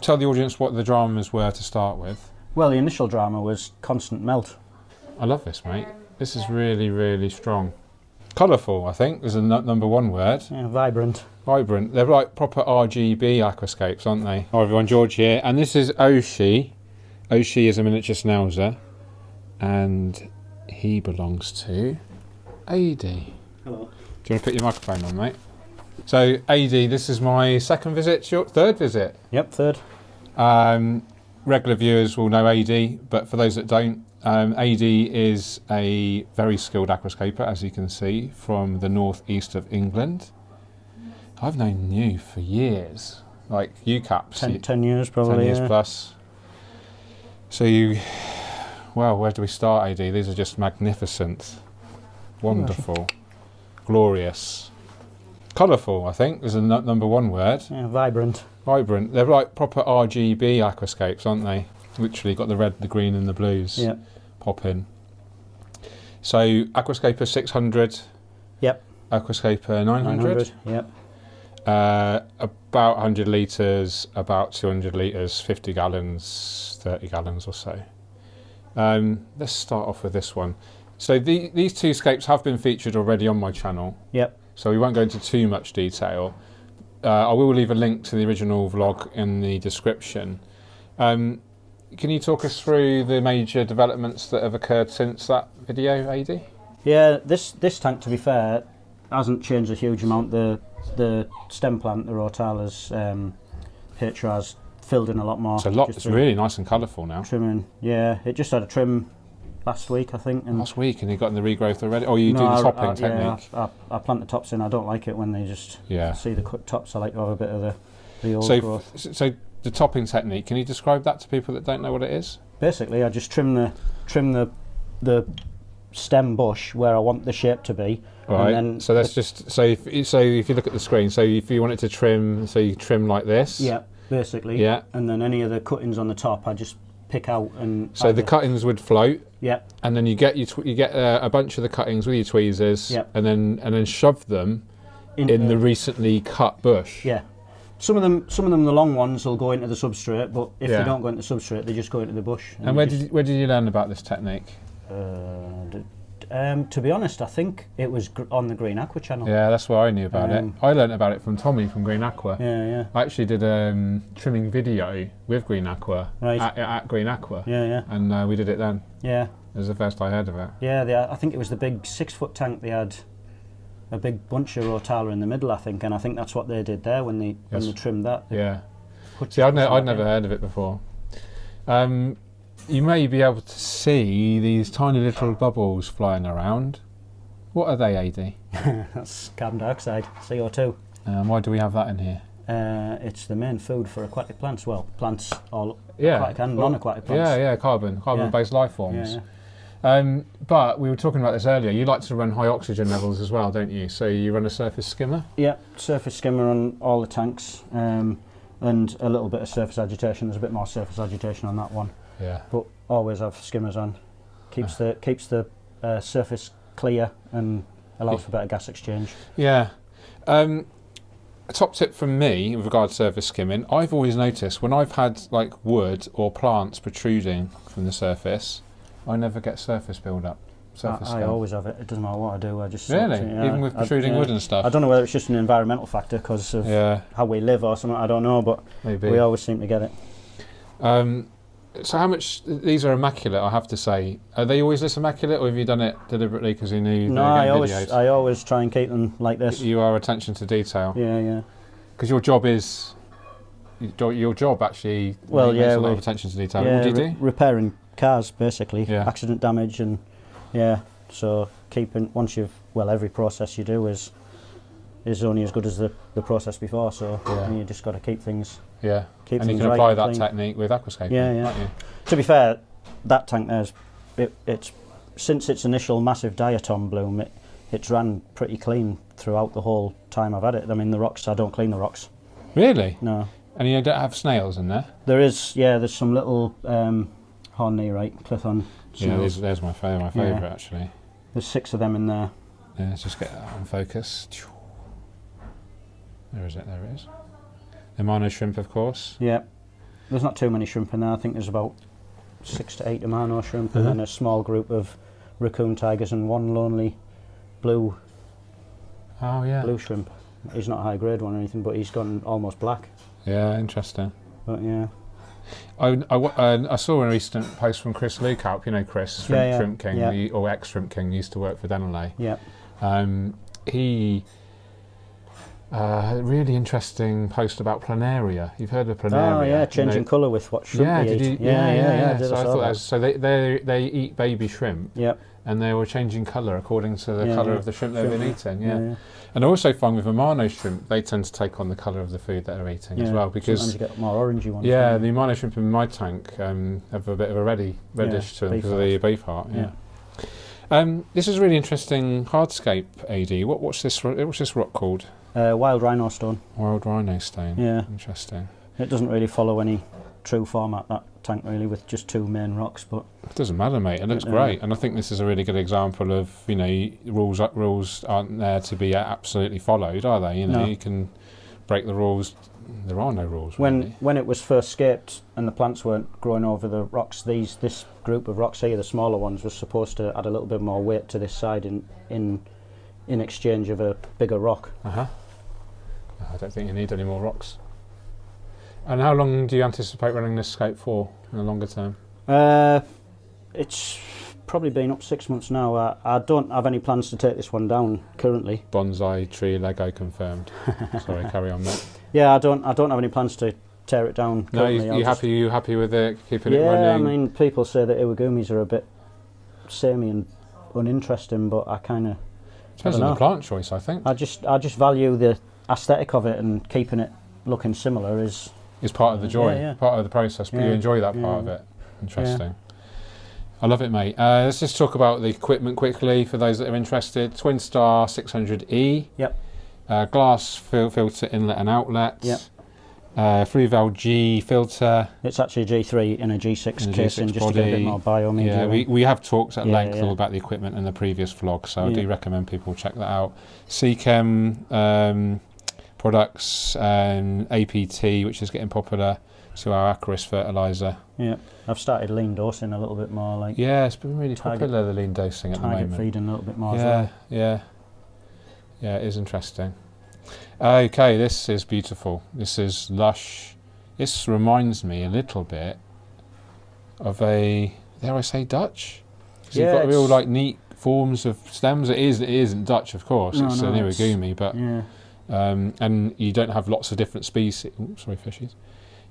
Tell the audience what the dramas were to start with. Well, the initial drama was constant melt. I love this, mate. This is really, really strong. Colourful, I think, is the number one word. Yeah, vibrant. Vibrant. They're like proper RGB aquascapes, aren't they? Hi everyone, George here. And this is Oshi. Oshi is a miniature schnauzer. And he belongs to AD. Hello. Do you want to put your microphone on, mate? So, AD, this is my second visit, your third visit. Yep, third. Regular viewers will know AD, but for those that don't, AD is a very skilled aquascaper, as you can see, from the northeast of England. I've known you for years, like UCAPs. 10 years probably. 10 years plus. So well, where do we start, AD? These are just magnificent, wonderful, glorious, colourful, I think, is the number one word. Yeah, vibrant. Vibrant. They're like proper RGB aquascapes, aren't they? Literally got the red, the green and the blues. Yep. Pop in. So Aquascaper 600. Yep. Aquascaper 900. Yep. About 100 litres, about 200 litres, 50 gallons, 30 gallons or so. Let's start off with this one. So these two scapes have been featured already on my channel. Yep. So we won't go into too much detail. I will leave a link to the original vlog in the description. Can you talk us through the major developments that have occurred since that video, AD? Yeah, this tank, to be fair, hasn't changed a huge amount. The stem plant, the Rotalas, HR's filled in a lot more. It's really nice and colourful now. Trimming, yeah. It just had a trim last week, I think. And last week, and you got in the regrowth already? Or you do the topping technique? Yeah, I plant the tops in. I don't like it when they just see the cut tops. I like to have a bit of the old growth. So the topping technique, can you describe that to people that don't know what it is? Basically, I just trim the stem bush where I want the shape to be. Right. And then so that's if you look at the screen, so if you want it to trim, so you trim like this. Yeah, basically. Yeah. And then any of the cuttings on the top, I just pick out and. So the cuttings would float. Yeah. And then you get a bunch of the cuttings with your tweezers. Yeah. And then shove them in the recently cut bush. Yeah. Some of them, the long ones, will go into the substrate, but if they don't go into the substrate, they just go into the bush. And where did you learn about this technique? To be honest, I think it was on the Green Aqua channel. Yeah, that's where I knew about it. I learned about it from Tommy from Green Aqua. Yeah, yeah. I actually did a trimming video with Green Aqua at Green Aqua. Yeah, yeah. And we did it then. Yeah. It was the first I heard of it. Yeah, I think it was the big 6-foot tank. They had a big bunch of Rotala in the middle, I think, and I think that's what they did there when they trimmed that. Yeah. See, I'd never heard of it before. You may be able to see these tiny little bubbles flying around. What are they, AD? That's carbon dioxide, CO2. Why do we have that in here? It's the main food for aquatic plants. Well, plants all aquatic and non-aquatic plants. Yeah, carbon-based life forms. Yeah. But we were talking about this earlier. You like to run high oxygen levels as well, don't you? So you run a surface skimmer? Yeah, surface skimmer on all the tanks, and a little bit of surface agitation. There's a bit more surface agitation on that one. Yeah. But always have skimmers on. Keeps the surface clear and allows for better gas exchange. Yeah. A top tip from me with regard to surface skimming, I've always noticed when I've had like wood or plants protruding from the surface, I never get surface build-up. I always have it. It doesn't matter what I do. I just really, even with protruding wood and stuff. I don't know whether it's just an environmental factor because of how we live or something. I don't know, but we always seem to get it. So how much? These are immaculate, I have to say. Are they always this immaculate, or have you done it deliberately because you knew? No, I always try and keep them like this. You are attention to detail. Yeah, yeah. Because your job actually. Well, makes a lot of attention to detail. Yeah, what do you do? Repairing cars, basically. Yeah. Accident damage and so every process you do is only as good as the process before. So you just got to keep things. Yeah. Keep and you can apply that technique with aquascaping. Yeah, yeah. To be fair, that tank there's it's since its initial massive diatom bloom, it's ran pretty clean throughout the whole time I've had it. I mean, the rocks, I don't clean the rocks. Really? No. And you don't have snails in there? There is, there's some little hornite, cliff-on snails. Yeah, there's my favourite actually. There's 6 of them in there. Yeah, let's just get that on focus. There it is. The Mino shrimp, of course. Yeah. there's not too many shrimp in there. I think there's about 6 to 8 Amano shrimp, and then a small group of raccoon tigers and one lonely blue shrimp. He's not a high grade one or anything, but he's gone almost black. Yeah, interesting. But yeah. I saw a recent post from Chris Lukaup, you know Chris, Shrimp King, or ex-Shrimp King, used to work for Denelay. Yeah. He really interesting post about planaria. You've heard of planaria? Oh yeah, changing colour with what shrimp they eat. Yeah. So I thought so they eat baby shrimp. Yep. And they were changing colour according to the colour of the shrimp they've been eating. Yeah. And I also find with Amano shrimp, they tend to take on the colour of the food that they're eating as well. Because sometimes you get more orangey ones. Yeah, the Amano shrimp in my tank have a bit of a reddish to them because of the beef heart. Yeah. This is a really interesting hardscape, AD. What's this rock called? Wild rhino stone. Wild rhino stone. Yeah. Interesting. It doesn't really follow any true format, that tank, really, with just 2 main rocks, but it doesn't matter, mate. It looks great, and I think this is a really good example of, you know, rules aren't there to be absolutely followed, are they? You know, you can break the rules. There are no rules. When it was first scaped and the plants weren't growing over the rocks, this group of rocks here, the smaller ones, was supposed to add a little bit more weight to this side in exchange of a bigger rock. I don't think you need any more rocks. And how long do you anticipate running this scape for in the longer term? It's probably been up 6 months now. I don't have any plans to take this one down currently. Bonsai tree Lego confirmed. Sorry, carry on, mate. Yeah, I don't have any plans to tear it down currently. No, you happy with it, keeping it running? Yeah, I mean, people say that iwagumis are a bit samey and uninteresting, but I kind of depends on the plant choice, I think. I just value the aesthetic of it, and keeping it looking similar is part of the joy, part of the process, but you enjoy that part of it. Interesting. I love it, mate. Let's just talk about the equipment quickly for those that are interested. Twin Star 600E. Yep. Glass filter inlet and outlet. Yep. Freeval G filter. It's actually a G3 in a G6 casing, just to get a bit more biomedia. Yeah, we have talked at length all about the equipment in the previous vlog, so I do recommend people check that out. Seachem products, APT, which is getting popular, to our Aquaris fertiliser. Yeah, I've started lean dosing a little bit more. Like it's been really popular, the lean dosing at the moment. Target feeding a little bit more as well. Yeah, it is interesting. Okay, this is beautiful. This is Lush. This reminds me a little bit of a, dare I say, Dutch? Because you've got real like neat forms of stems. It isn't Dutch, of course. It's an iwagumi, but and you don't have lots of different species. Sorry, fishies.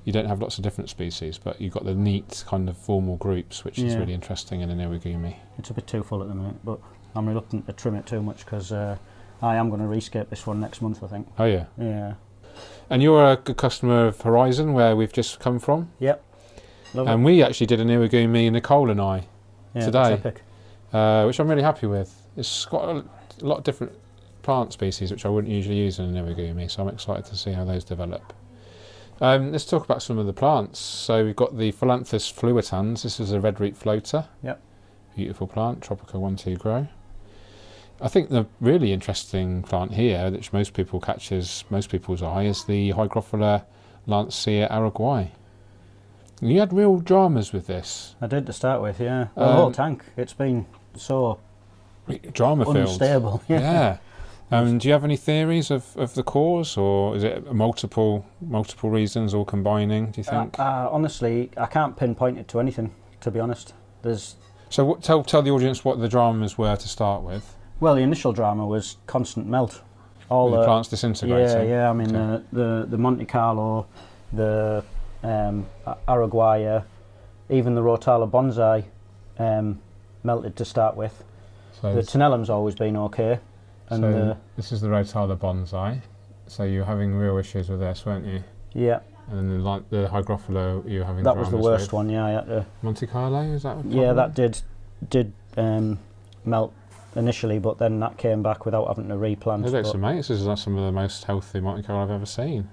You don't have lots of different species, but you've got the neat kind of formal groups, which is really interesting in an iwagumi. It's a bit too full at the minute, but I'm reluctant to trim it too much because I am going to rescape this one next month, I think. Oh yeah? Yeah. And you're a good customer of Horizon, where we've just come from? Yep. Love it. And we actually did an iwagumi, Nicole and I, today. That's epic. Which I'm really happy with. It's got a lot of different plant species which I wouldn't usually use in an iwagumi, so I'm excited to see how those develop. Let's talk about some of the plants. So we've got the Philanthus fluitans. This is a red root floater. Yep. Beautiful plant, Tropica 1-2 grow. I think the really interesting plant here, which most people catches most people's eye, is the Hygrophila lancea araguayi. You had real dramas with this. I did to start with, yeah. The whole tank, it's been so drama-filled. Unstable. Yeah. Do you have any theories of the cause, or is it multiple reasons all combining, do you think? Honestly, I can't pinpoint it to anything, to be honest. So tell the audience what the dramas were to start with. Well, the initial drama was constant melt. All the plants disintegrating. Yeah. I mean, the Monte Carlo, the Araguaia, even the Rotala bonsai melted to start with. So the Tenellum's always been okay. And so this is the Rotala bonsai. So you're having real issues with this, weren't you? Yeah. And then the Hygrophila, you were having that was the worst one, yeah. I had to Monte Carlo, is that? Yeah, that did melt initially, but then that came back without having to replant. It looks amazing. This is some of the most healthy Monte Carlo I've ever seen.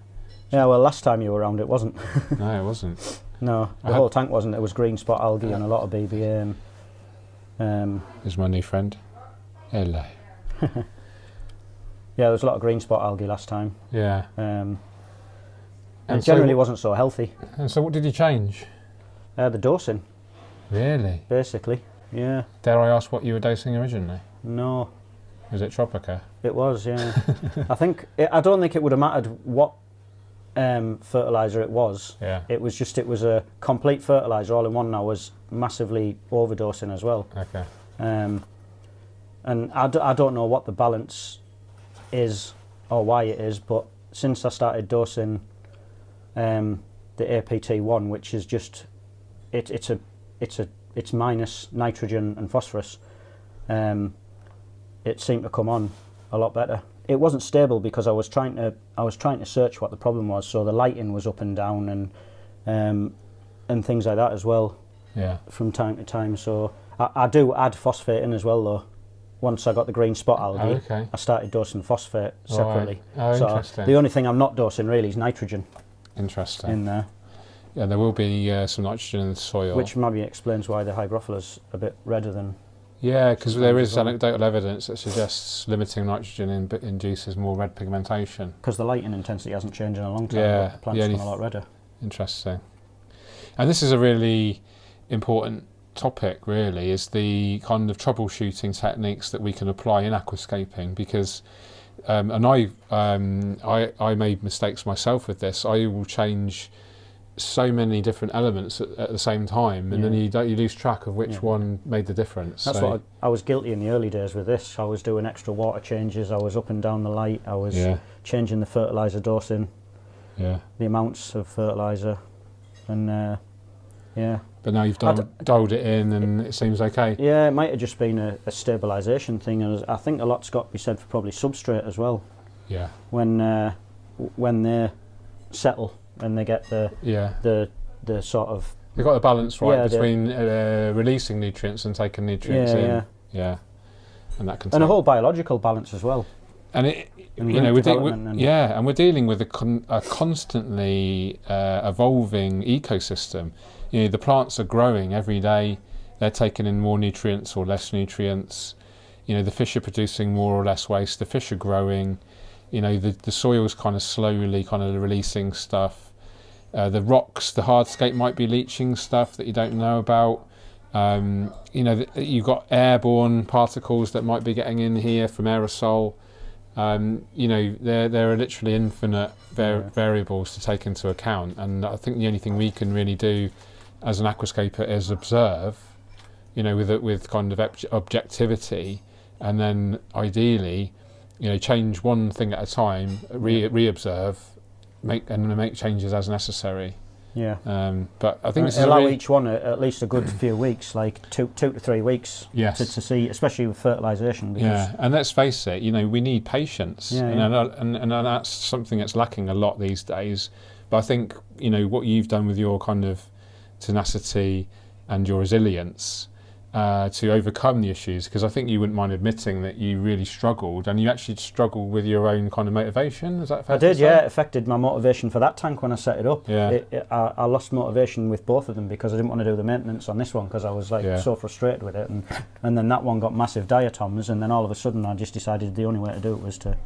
Yeah, well, last time you were around, it wasn't. No, it wasn't. No, the whole tank wasn't. It was green spot algae and a lot of BBA. Here's my new friend. Hello. Yeah, there was a lot of green spot algae last time. Yeah. And generally wasn't so healthy. And so what did you change? The dosing. Really? Basically, yeah. Dare I ask what you were dosing originally? No. Was it Tropica? It was, yeah. I don't think it would have mattered what fertiliser it was. Yeah. It was a complete fertiliser all in one. I was massively overdosing as well. Okay. And I don't know what the balance is or why it is, but since I started dosing the APT1, which is just it's minus nitrogen and phosphorus, it seemed to come on a lot better. It wasn't stable because I was trying to search what the problem was, so the lighting was up and down and things like that as well. Yeah. From time to time. So I do add phosphate in as well though. Once I got the green spot algae, I started dosing phosphate separately. Right. Oh, so interesting. the only thing I'm not dosing really is nitrogen. Interesting. In there. Yeah, there will be some nitrogen in the soil. Which maybe explains why the hygrophilus a bit redder than... Yeah, because there is anecdotal evidence that suggests limiting nitrogen induces more red pigmentation. Because the lighting intensity hasn't changed in a long time, yeah, but the plant's gone a lot redder. Interesting. And this is a really important topic, really, is the kind of troubleshooting techniques that we can apply in aquascaping, because and I made mistakes myself with this. I will change so many different elements at the same time, and then you lose track of which one made the difference. That's what I was guilty in the early days with this. I was doing extra water changes, I was up and down the light, I was changing the fertiliser dosing, the amounts of fertiliser, and But now you've dialed it in and it seems okay. Yeah, it might have just been a stabilisation thing, and I think a lot's got to be said for probably substrate as well. Yeah. When they settle and they get the sort of... They've got the balance right between releasing nutrients and taking nutrients in. Yeah. And that can a whole biological balance as well. And we're dealing with a constantly evolving ecosystem. You know, the plants are growing every day. They're taking in more nutrients or less nutrients. You know, the fish are producing more or less waste. The fish are growing. You know, the soil's kind of slowly kind of releasing stuff. The rocks, the hardscape might be leaching stuff that you don't know about. You know, you've got airborne particles that might be getting in here from aerosol. You know, there are literally infinite variables to take into account, and I think the only thing we can really do as an aquascaper is observe, you know, with kind of objectivity, and then ideally, you know, change one thing at a time, re-observe, make changes as necessary. Yeah. But I think allow each one at least a good few weeks, like 2 to 3 weeks. Yes. To see, especially with fertilisation. Yeah, and let's face it, you know, we need patience, and that's something that's lacking a lot these days. But I think, you know, what you've done with your kind of tenacity and your resilience to overcome the issues, because I think you wouldn't mind admitting that you really struggled, and you actually struggled with your own kind of motivation. Is that fair? I did, yeah. It affected my motivation for that tank when I set it up. Yeah. I lost motivation with both of them because I didn't want to do the maintenance on this one because I was so frustrated with it, and then that one got massive diatoms, and then all of a sudden I just decided the only way to do it was to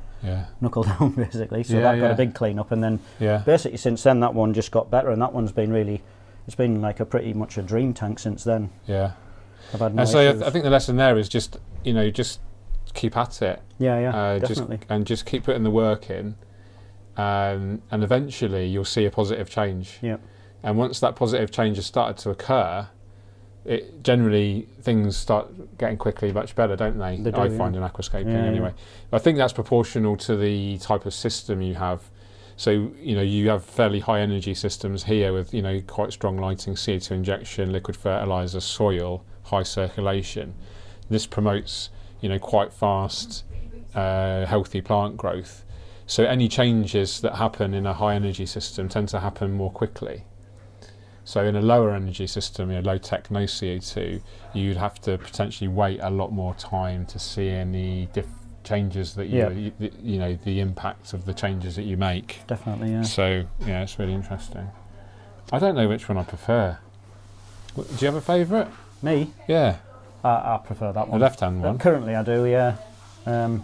knuckle down basically. So that got a big clean up, and then basically since then that one just got better, and that one's been it's been like pretty much a dream tank since then. Yeah. I've had no and so issues. I think the lesson there is just keep at it. Definitely. Just keep putting the work in, and eventually you'll see a positive change. Yeah. And once that positive change has started to occur, it generally things start getting quickly much better, don't they? I find in aquascaping anyway. But I think that's proportional to the type of system you have. So, you know, you have fairly high energy systems here with, you know, quite strong lighting, CO2 injection, liquid fertilizer, soil, high circulation. This promotes, you know, quite fast, healthy plant growth. So any changes that happen in a high energy system tend to happen more quickly. So in a lower energy system, you know, low tech, no CO2, you'd have to potentially wait a lot more time to see any changes that you know, the impact of the changes that you make. Definitely, yeah. So yeah, it's really interesting. I don't know which one I prefer. Do you have a favourite? Me? Yeah. I prefer that one. The left-hand one? Currently I do, yeah.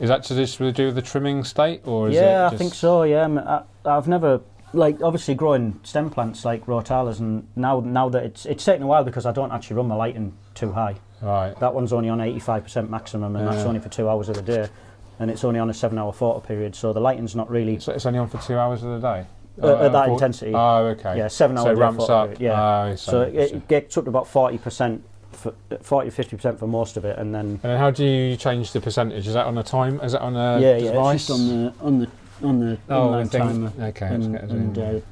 Is that to do with the trimming state, or is I think so, yeah. I've never like obviously growing stem plants like Rotalas, and now that it's taken a while because I don't actually run my lighting too high. Right. That one's only on 85% maximum, and that's only for 2 hours of the day, and it's only on a 7-hour photo period, so the lighting's not really. So it's only on for 2 hours of the day. At that intensity. Oh, okay. Yeah, 7 hours. So it ramps up. Period, yeah. So it gets up to about 40%. 40-50% for most of it, and then. And then how do you change the percentage? Is that on a time? Is that on a device? It's just on the inline timer. Okay. And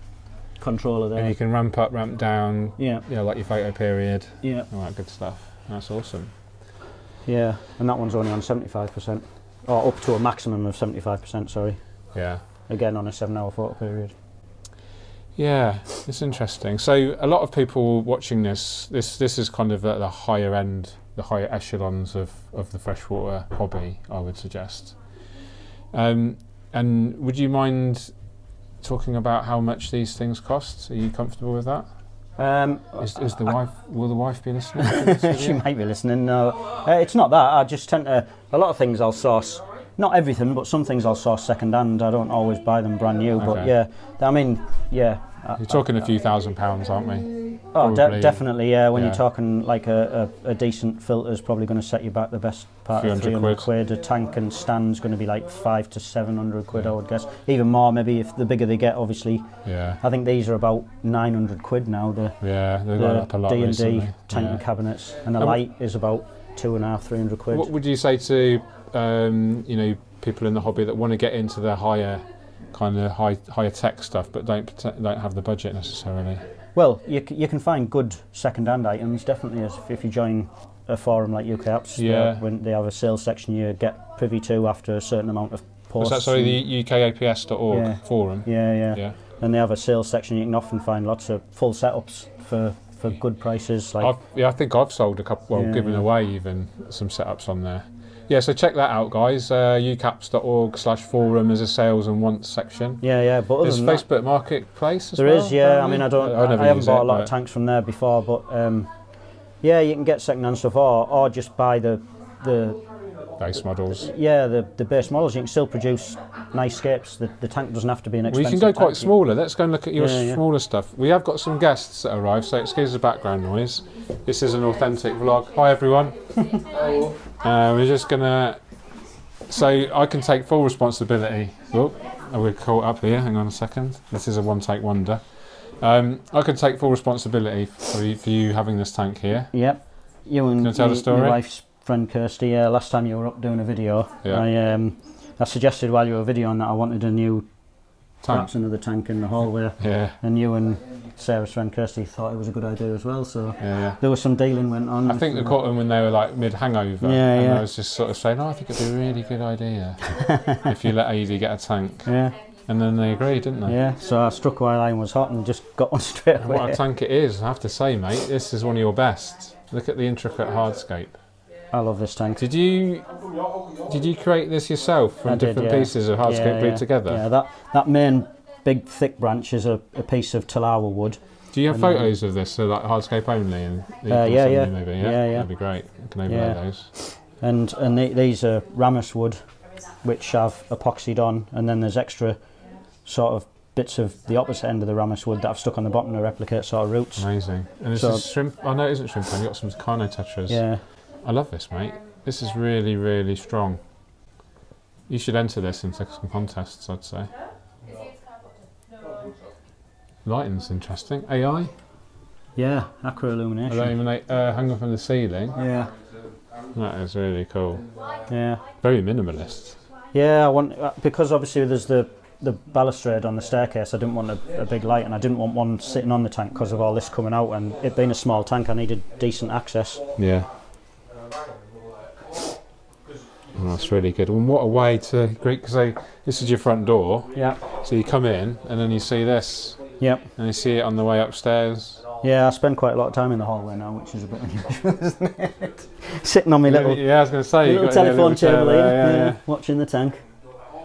controller there. And you can ramp up, ramp down. Yeah. Yeah, like your photo period. Yeah. All that good stuff. That's awesome. Yeah, and that one's only on 75%, or up to a maximum of 75%. Sorry. Yeah. Again, on a 7-hour photo period. Yeah, it's interesting. So a lot of people watching this is kind of at the higher end, the higher echelons of the freshwater hobby, I would suggest. And would you mind talking about how much these things cost? Are you comfortable with that? Is the wife? Will the wife be listening to this video? She might be listening. No, it's not that. I just tend to. A lot of things I'll source. Not everything, but some things I'll source second hand. I don't always buy them brand new, but yeah, I mean, yeah. You're talking a few £1,000s, aren't we? Oh, definitely, yeah. When you're talking like a decent filter is probably going to set you back the best part of 300 quid. A tank and stand's going to be like 500 to 700 quid, I would guess. Even more, maybe if the bigger they get, obviously. Yeah. I think these are about 900 quid now. They've gone up a lot D&D tank and cabinets, and the light is about 250-300 quid. What would you say to people in the hobby that want to get into the higher tech stuff, but don't have the budget necessarily? Well, you can find good second-hand items, definitely, if you join a forum like AQUASCAPES. Yeah. When they have a sales section, you get privy to after a certain amount of posts. Was that, sorry, the UKAPS.org forum? Yeah. And they have a sales section. You can often find lots of full setups for good prices. Like I think I've sold a couple, given away even some setups on there. Yeah, so check that out, guys. ucaps.org/forum is a sales and wants section. Yeah. But other there's than Facebook that, Marketplace as there well? is, yeah. I mean, I haven't bought a lot of tanks from there before, but yeah, you can get second-hand stuff, or just buy the base models. Yeah, the base models. You can still produce nice scapes. The tank doesn't have to be an expensive. Well, you can go quite tank. smaller. Let's go and look at your smaller stuff. We have got some guests that arrived, so excuse the background noise. This is an authentic vlog. Hi everyone. Hello. We're just gonna. So I can take full responsibility. Oh, we're caught up here. Hang on a second. This is a one-take wonder. I can take full responsibility for you having this tank here. Yep. You and tell the story? Your wife's friend Kirsty. Last time you were up doing a video, I suggested while you were videoing that I wanted a new tank. Perhaps another tank in the hallway. Yeah. And you and Sarah's friend Kirsty thought it was a good idea as well. So there was some dealing went on. I think they caught them when they were like mid-hangover. And I was just sort of saying, I think it'd be a really good idea if you let AD get a tank. Yeah. And then they agreed, didn't they? Yeah, so I struck while iron was hot and just got one straight away. What a tank it is, I have to say, mate. This is one of your best. Look at the intricate hardscape. I love this tank. Did you create this yourself from different pieces of hardscape glued together? Yeah, that main big thick branch is a piece of Talawa wood. Do you have photos of this, so like hardscape only? And yeah. Maybe, that'd be great. You can overlay those. And these are Ramus wood, which have epoxied on, and then there's extra sort of bits of the opposite end of the Ramus wood that I've stuck on the bottom to replicate sort of roots. Amazing. And this is shrimp. Oh no, it isn't shrimp. You've got some Carno tetras. Yeah. I love this, mate. This is really, really strong. You should enter this into some contests, I'd say. Lighting's interesting. AI? Yeah, aqua illumination. Illuminate, hung up from the ceiling. Yeah. That is really cool. Yeah. Very minimalist. Yeah, I want because obviously there's the balustrade on the staircase. I didn't want a big light, and I didn't want one sitting on the tank because of all this coming out. And it being a small tank, I needed decent access. Yeah. Oh, that's really good. And what a way to greet, because this is your front door. Yeah. So you come in and then you see this. Yep. And you see it on the way upstairs. Yeah, I spend quite a lot of time in the hallway now, which is a bit unusual, isn't it? Sitting on my little, I was going to say, little telephone table here, watching the tank.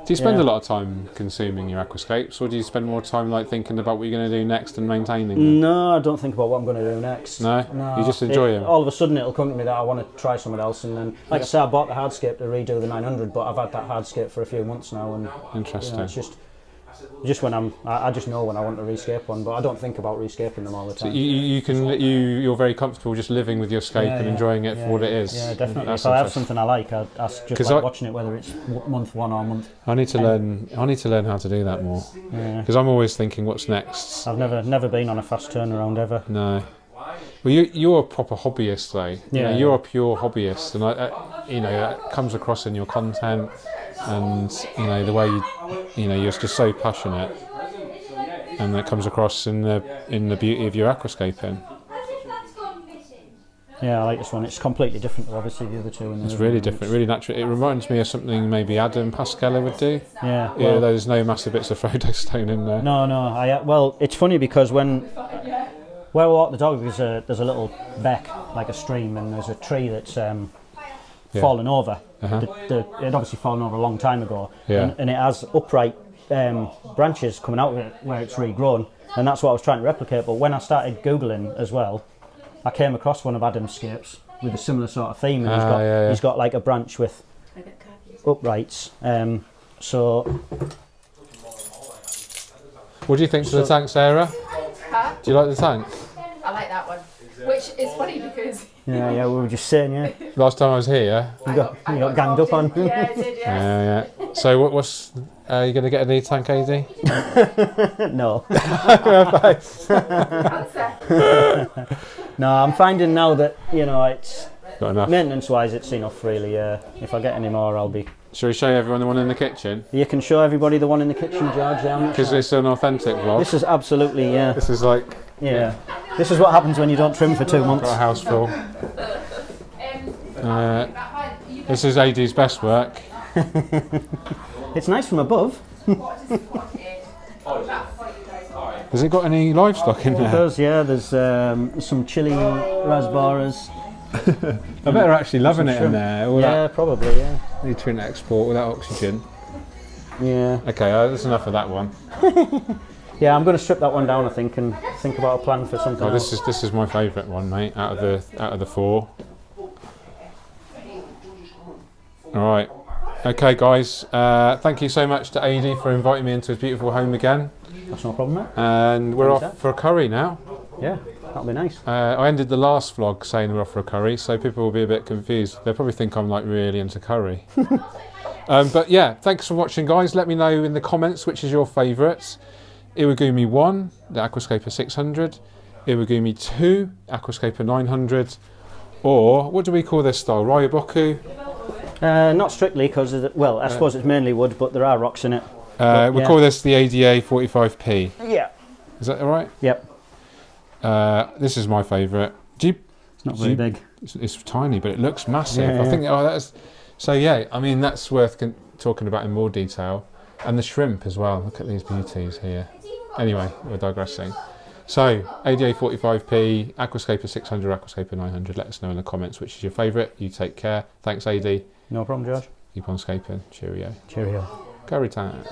Do you spend a lot of time consuming your aquascapes, or do you spend more time like thinking about what you're going to do next and maintaining them? No, I don't think about what I'm going to do next. No? You just enjoy them? All of a sudden it'll come to me that I want to try something else, and then, like I say, I bought the Hardscape to redo the 900, but I've had that Hardscape for a few months now, and interesting. You know, it's just Just when I just know when I want to rescape one, but I don't think about rescaping them all the time. So you're very comfortable just living with your scape and enjoying it for what it is. Yeah, definitely. If I have something I like, I just like watching it, whether it's month 1 or month. I need to learn how to do that more. Because I'm always thinking, what's next? I've never been on a fast turnaround ever. No. Well, you're a proper hobbyist, though. Yeah, you're a pure hobbyist, and that comes across in your content, and the way you're just so passionate, and that comes across in the beauty of your aquascaping. Yeah, I like this one. It's completely different to obviously the other two. It's really different, really natural. It reminds me of something maybe Adam Pascala would do. Yeah. Well, there's no massive bits of Frodo stone in there. No. Well, it's funny because where we walk the dog, there's a little beck, like a stream, and there's a tree that's fallen over. It had obviously fallen over a long time ago, and it has upright branches coming out of it where it's regrown, and that's what I was trying to replicate. But when I started Googling as well, I came across one of Adam's scapes with a similar sort of theme, and he's got like a branch with uprights. So, what do you think to the tank, Sarah? Huh? Do you like the tank? I like that one. Which is funny because... Yeah, we were just saying, Last time I was here... You got ganged up on. Yeah, I did, yeah. Yeah. So what's... Are you going to get a new tank, AD? No. Answer. No, I'm finding now that, it's... Got enough. Maintenance-wise, it's enough, really. If I get any more, I'll be... Shall we show everyone the one in the kitchen? You can show everybody the one in the kitchen, George. Because it's an authentic vlog. This is absolutely, This is like... Yeah. This is what happens when you don't trim for 2 months. Got a house full. This is AD's best work. It's nice from above. Has it got any livestock in there? It does, yeah. There's some chili raspberries. I bet they're actually loving it in there. Probably, yeah. Nutrient export with that oxygen. Yeah. Okay, that's enough of that one. Yeah, I'm going to strip that one down, I think, and think about a plan for something else. This is my favourite one, mate. Out of the 4. All right. Okay, guys. Thank you so much to AD for inviting me into his beautiful home again. That's no problem, mate. And we're off for a curry now. Yeah, that'll be nice. I ended the last vlog saying we're off for a curry, so people will be a bit confused. They'll probably think I'm like really into curry. But yeah, thanks for watching, guys. Let me know in the comments which is your favourite. Iwagumi 1, the Aquascaper 600. Iwagumi 2, Aquascaper 900. Or, what do we call this style? Ryoboku? Not strictly, because, I suppose it's mainly wood, but there are rocks in it. We call this the ADA 45P. Yeah. Is that all right? Yep. This is my favourite. It's not very big. It's tiny, but it looks massive. Yeah, I think. That's. So yeah, I mean that's worth talking about in more detail, and the shrimp as well. Look at these beauties here. Anyway, we're digressing. So ADA 45P, Aquascaper 600, Aquascaper 900. Let us know in the comments which is your favourite. You take care. Thanks, AD. No problem, George. Keep on scaping. Cheerio. Cheerio. Curry time.